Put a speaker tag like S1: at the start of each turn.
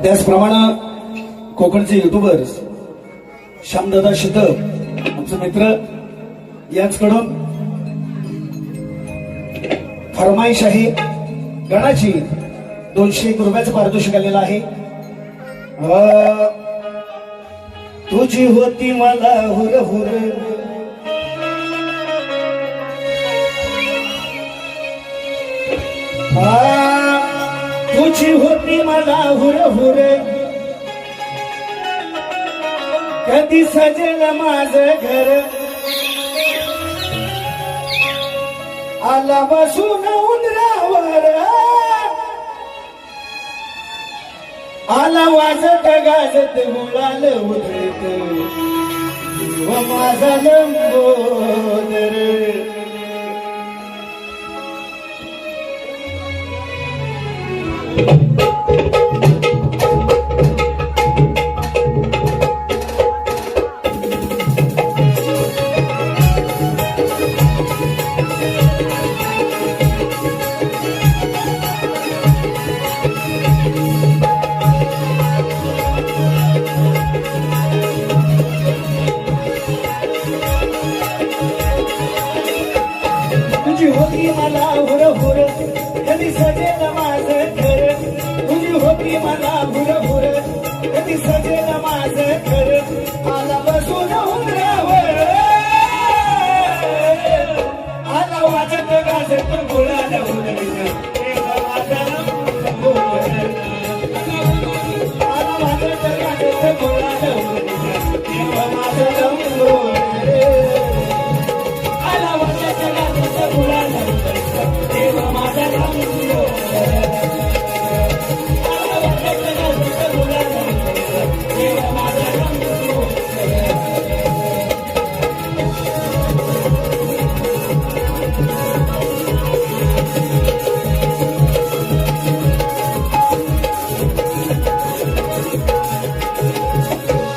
S1: त्याचप्रमाणे कोकणचे युट्यूबर्स श्यामदादा शितप आमचे मित्र यांच्याकडून फरमाईश आहे गणाची 201 रुपयाचं पारितोषिक आलेलं आहे. तुझी होती मला हुर हुर तुझी होती मला हुर हुर कधी सजेल माझं घर आला बसून उंदरावर आला वाजत गाजत गुलाल उधळत व माझा लंबोदर तुझी होती मला हुर हुर कधी सजेल माझं घर तुझी होती मला हुर